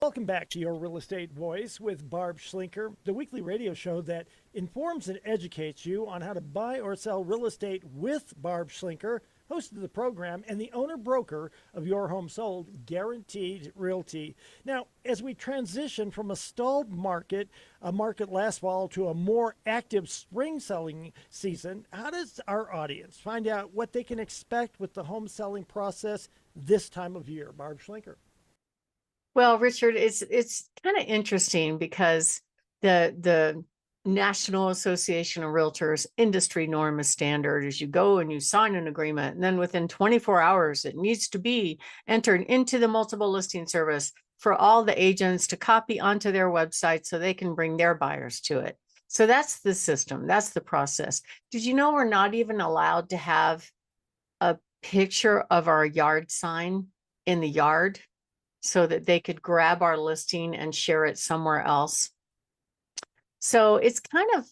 Welcome back to Your Real Estate Voice with Barb Schlinker, the weekly radio show that informs and educates you on how to buy or sell real estate with Barb Schlinker, host of the program and the owner broker of Your Home Sold, Guaranteed Realty. Now, as we transition from a stalled market, a market last fall, to a more active spring selling season, how does our audience find out what they can expect with the home selling process this time of year? Barb Schlinker. Well, Richard, it's kind of interesting because the National Association of Realtors industry norm is standard is you go and you sign an agreement, and then within 24 hours, it needs to be entered into the multiple listing service for all the agents to copy onto their website so they can bring their buyers to it. So that's the system. That's the process. Did you know we're not even allowed to have a picture of our yard sign in the yard, so that they could grab our listing and share it somewhere else? So it's kind of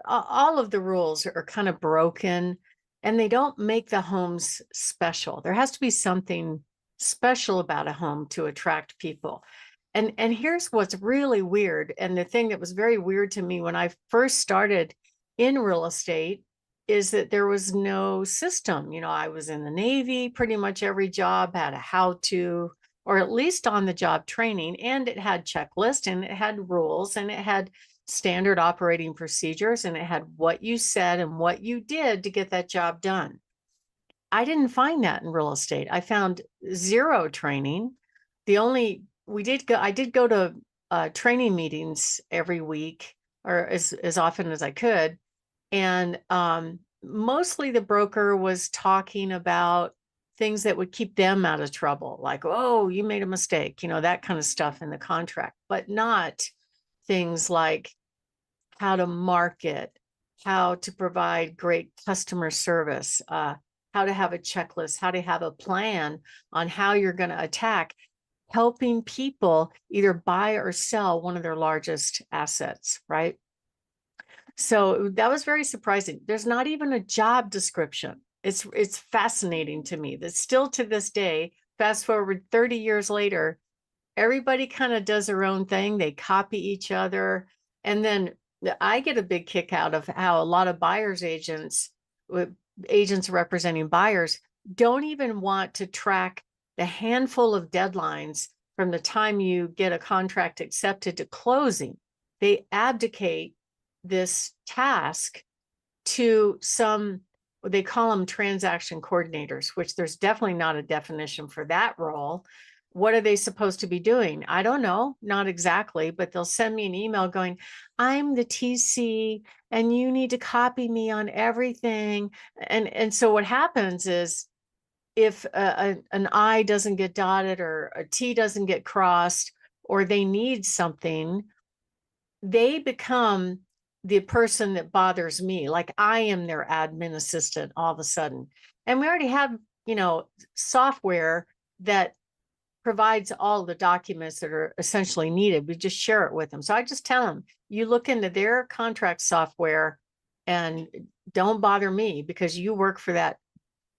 all of the rules are kind of broken, and they don't make the homes special. There has to be something special about a home to attract people. And here's what's really weird. And the thing that was very weird to me when I first started in real estate is that there was no system. I was in the Navy, pretty much every job had a how to, or at least on the job training, and it had checklists and it had rules and it had standard operating procedures and it had what you said and what you did to get that job done. I didn't find that in real estate. I found zero training. The only I did go to training meetings every week, or as often as I could, and mostly the broker was talking about things that would keep them out of trouble, like, oh, you made a mistake, that kind of stuff in the contract, but not things like how to market, how to provide great customer service, how to have a checklist, how to have a plan on how you're going to attack helping people either buy or sell one of their largest assets, right? So that was very surprising. There's not even a job description. It's fascinating to me that still to this day, fast forward 30 years later, everybody kind of does their own thing. They copy each other. And then I get a big kick out of how a lot of buyers agents, agents representing buyers, don't even want to track the handful of deadlines from the time you get a contract accepted to closing. They abdicate this task to some, they call them transaction coordinators, which there's definitely not a definition for that role. What are they supposed to be doing? I don't know, not exactly, but they'll send me an email going, I'm the TC and you need to copy me on everything. And so what happens is if an I doesn't get dotted or a T doesn't get crossed, or they need something, they become the person that bothers me. Like I am their admin assistant all of a sudden. And we already have, software that provides all the documents that are essentially needed. We just share it with them. So I just tell them, you look into their contract software and don't bother me because you work for that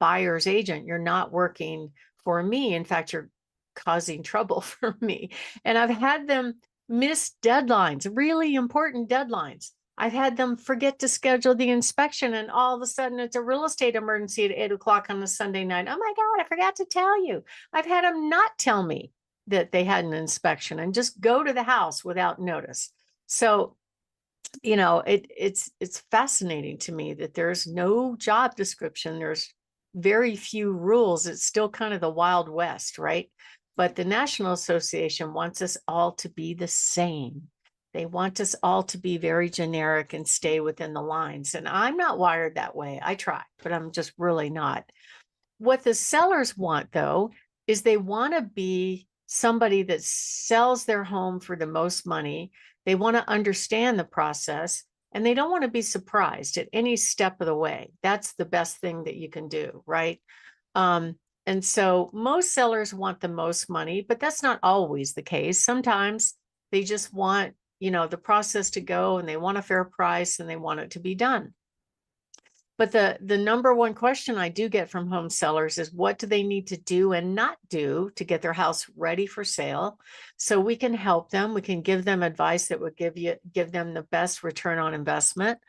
buyer's agent. You're not working for me. In fact, you're causing trouble for me. And I've had them miss deadlines, really important deadlines. I've had them forget to schedule the inspection, and all of a sudden it's a real estate emergency at 8 o'clock on a Sunday night. Oh my God, I forgot to tell you. I've had them not tell me that they had an inspection and just go to the house without notice. So, it's fascinating to me that there's no job description. There's very few rules. It's still kind of the Wild West, right? But the National Association wants us all to be the same. They want us all to be very generic and stay within the lines. And I'm not wired that way. I try, but I'm just really not. What the sellers want, though, is they want to be somebody that sells their home for the most money. They want to understand the process, and they don't want to be surprised at any step of the way. That's the best thing that you can do, right? And so most sellers want the most money, but that's not always the case. Sometimes they just want, the process to go, and they want a fair price and they want it to be done. But the number one question I do get from home sellers is, what do they need to do and not do to get their house ready for sale? So we can help them. We can give them advice that would give them the best return on investment.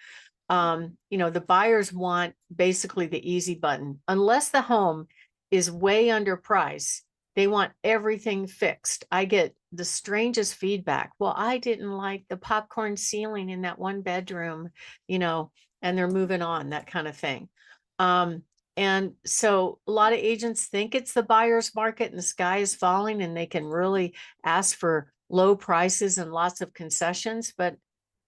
The buyers want basically the easy button. Unless the home is way under price, they want everything fixed. I get the strangest feedback. Well, I didn't like the popcorn ceiling in that one bedroom, and they're moving on, that kind of thing. And so a lot of agents think it's the buyer's market and the sky is falling and they can really ask for low prices and lots of concessions, but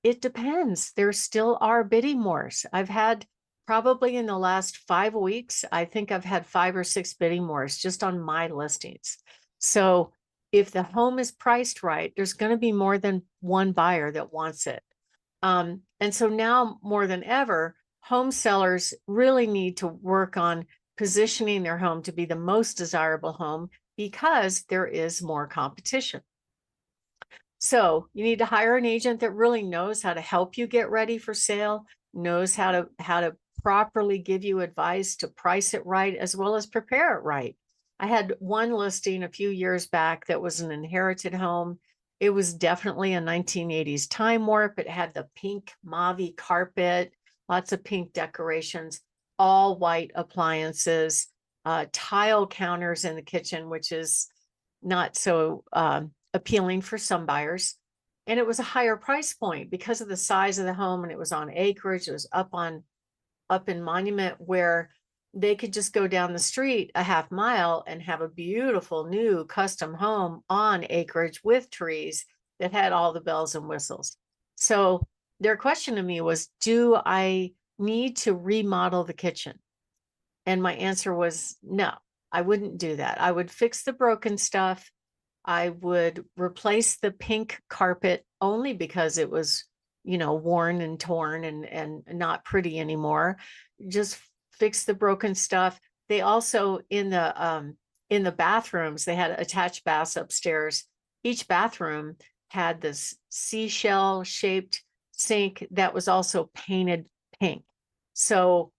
it depends. There still are bidding wars. I've had probably in the last 5 weeks, I think I've had 5 or 6 bidding wars just on my listings. So if the home is priced right, there's going to be more than one buyer that wants it. And so now more than ever, home sellers really need to work on positioning their home to be the most desirable home because there is more competition. So you need to hire an agent that really knows how to help you get ready for sale, knows how to properly give you advice to price it right, as well as prepare it right. I had one listing a few years back that was an inherited home. It was definitely a 1980s time warp. It had the pink mauve carpet, lots of pink decorations, all white appliances, tile counters in the kitchen, which is not so appealing for some buyers. And it was a higher price point because of the size of the home, and it was on acreage. It was up in Monument, where they could just go down the street a half mile and have a beautiful new custom home on acreage with trees that had all the bells and whistles. So their question to me was, do I need to remodel the kitchen? And my answer was no, I wouldn't do that. I would fix the broken stuff. I would replace the pink carpet only because it was, worn and torn and not pretty anymore. Just fix the broken stuff. They also in the bathrooms, they had attached baths upstairs. Each bathroom had this seashell shaped sink that was also painted pink. So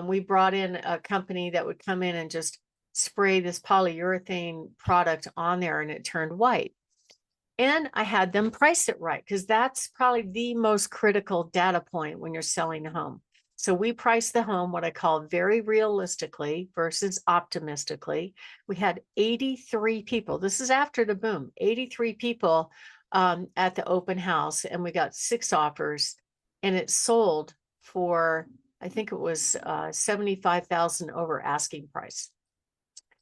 we brought in a company that would come in and just spray this polyurethane product on there, and it turned white. And I had them price it right, because that's probably the most critical data point when you're selling a home. So we priced the home what I call very realistically versus optimistically. We had 83 people. This is after the boom, 83 people at the open house, and we got 6 offers, and it sold for, I think it was 75,000 over asking price.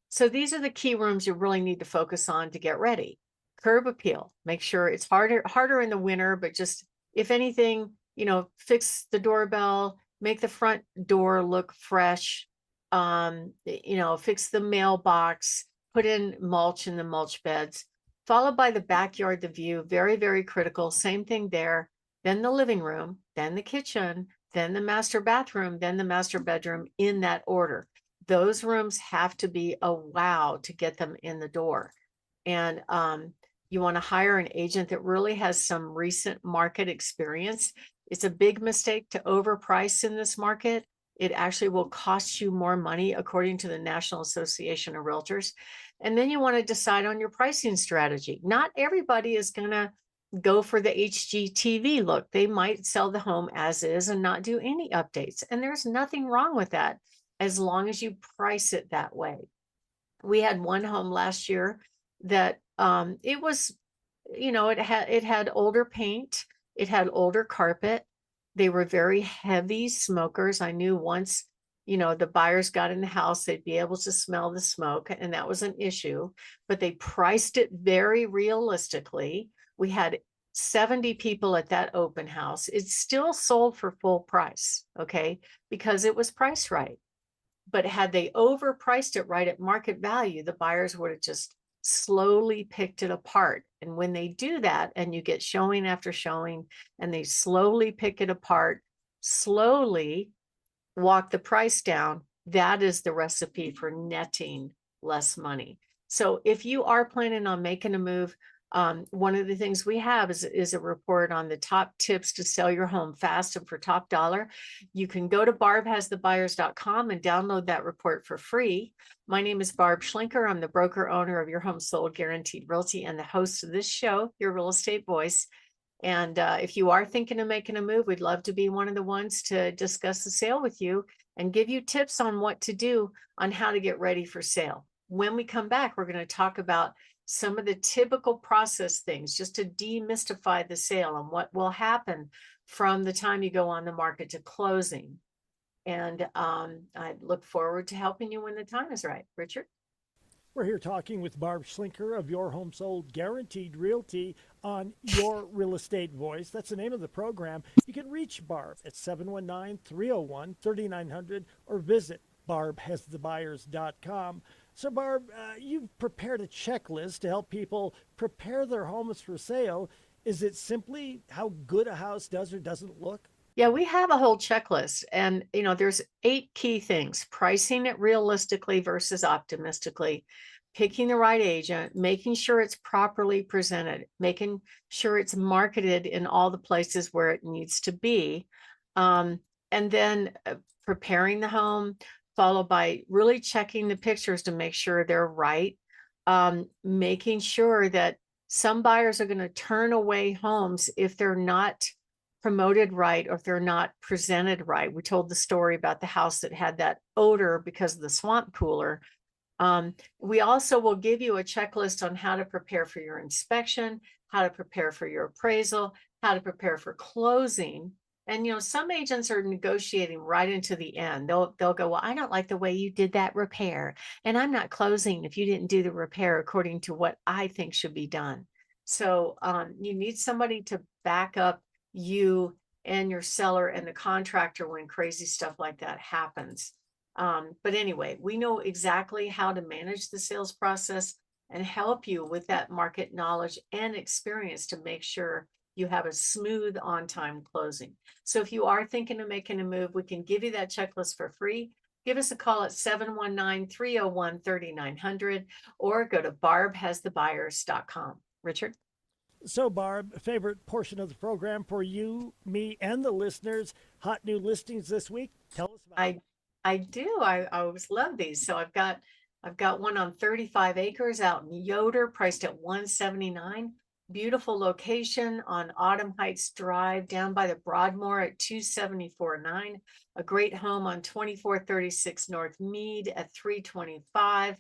So these are the key rooms you really need to focus on to get ready. Curb appeal, make sure it's harder in the winter, but just, if anything, fix the doorbell, make the front door look fresh, fix the mailbox, put in mulch in the mulch beds, followed by the backyard, the view, very, very critical. Same thing there. Then the living room, then the kitchen, then the master bathroom, then the master bedroom, in that order. Those rooms have to be a wow to get them in the door. And you want to hire an agent that really has some recent market experience. It's a big mistake to overprice in this market. It actually will cost you more money, according to the National Association of Realtors. And then you want to decide on your pricing strategy. Not everybody is going to go for the HGTV look. They might sell the home as is and not do any updates. And there's nothing wrong with that, as long as you price it that way. We had one home last year that it was, it had older paint, it had older carpet. They were very heavy smokers. I knew once, the buyers got in the house, they'd be able to smell the smoke, and that was an issue. But they priced it very realistically. We had 70 people at that open house. It still sold for full price, okay, because it was priced right. But had they overpriced it right at market value, the buyers would have just slowly picked it apart. And when they do that, and you get showing after showing, and they slowly pick it apart, slowly walk the price down, that is the recipe for netting less money. So if you are planning on making a move, One of the things we have is a report on the top tips to sell your home fast and for top dollar. You can go to barbhasthebuyers.com and download that report for free. My name is Barb Schlinker. I'm the broker owner of Your Home Sold Guaranteed Realty and the host of this show, Your Real Estate Voice. And if you are thinking of making a move, we'd love to be one of the ones to discuss the sale with you and give you tips on what to do on how to get ready for sale. When we come back, we're going to talk about some of the typical process things just to demystify the sale and what will happen from the time you go on the market to closing. And I look forward to helping you when the time is right. Richard? We're here talking with Barb Schlinker of Your Home Sold Guaranteed Realty on Your Real Estate Voice. That's the name of the program. You can reach Barb at 719-301-3900 or visit barbhasthebuyers.com. So, Barb, you've prepared a checklist to help people prepare their homes for sale. Is it simply how good a house does or doesn't look? Yeah, we have a whole checklist, and there's 8 key things: pricing it realistically versus optimistically, picking the right agent, making sure it's properly presented, making sure it's marketed in all the places where it needs to be, and then preparing the home, followed by really checking the pictures to make sure they're right, making sure that some buyers are going to turn away homes if they're not promoted right or if they're not presented right. We told the story about the house that had that odor because of the swamp cooler. We also will give you a checklist on how to prepare for your inspection, how to prepare for your appraisal, how to prepare for closing. And some agents are negotiating right into the end. They'll go, well, I don't like the way you did that repair, and I'm not closing if you didn't do the repair according to what I think should be done. So you need somebody to back up you and your seller and the contractor when crazy stuff like that happens. But anyway, we know exactly how to manage the sales process and help you with that market knowledge and experience to make sure you have a smooth on-time closing. So if you are thinking of making a move, we can give you that checklist for free. Give us a call at 719-301-3900 or go to barbhasthebuyers.com. Richard? So, Barb, favorite portion of the program for you, me, and the listeners, hot new listings this week. Tell us about it. I do. I always love these. So I've got one on 35 acres out in Yoder, priced at $179. Beautiful location on Autumn Heights Drive down by the Broadmoor at $274.9. A great home on 2436 North Mead at $325.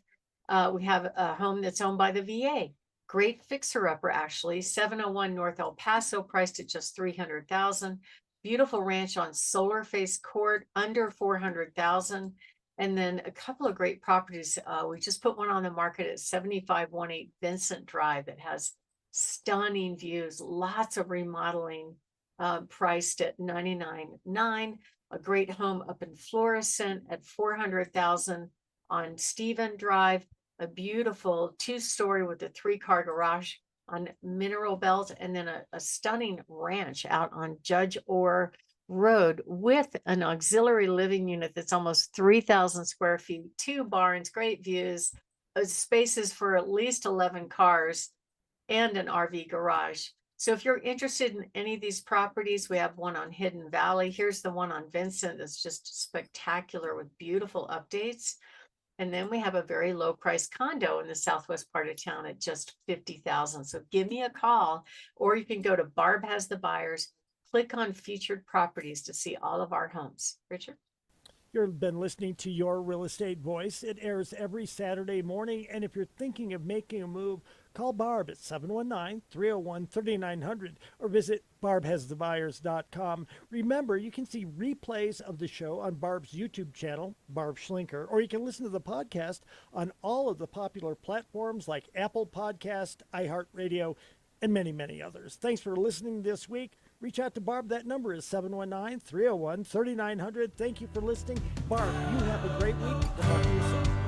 We have a home that's owned by the VA. Great fixer-upper, actually, 701 North El Paso, priced at just $300,000. Beautiful ranch on Solar Face Court, under $400,000. And then a couple of great properties. We just put one on the market at 7518 Vincent Drive that has stunning views, lots of remodeling, priced at $99.9. A great home up in Florissant at $400,000 on Stephen Drive. A beautiful 2-story with a 3-car garage on Mineral Belt, and then a stunning ranch out on Judge Orr Road with an auxiliary living unit that's almost 3,000 square feet, 2 barns, great views, spaces for at least 11 cars, and an RV garage. So if you're interested in any of these properties, we have one on Hidden Valley. Here's the one on Vincent that's just spectacular with beautiful updates. And then we have a very low price condo in the southwest part of town at just $50,000. So give me a call, or you can go to Barb Has the Buyers, click on featured properties to see all of our homes. Richard? You've been listening to Your Real Estate Voice. It airs every Saturday morning. And if you're thinking of making a move, call Barb at 719-301-3900 or visit barbhasthebuyers.com. Remember, you can see replays of the show on Barb's YouTube channel, Barb Schlinker, or you can listen to the podcast on all of the popular platforms like Apple Podcast, iHeartRadio, and many, many others. Thanks for listening this week. Reach out to Barb. That number is 719-301-3900. Thank you for listening. Barb, you have a great week. We'll talk to you soon.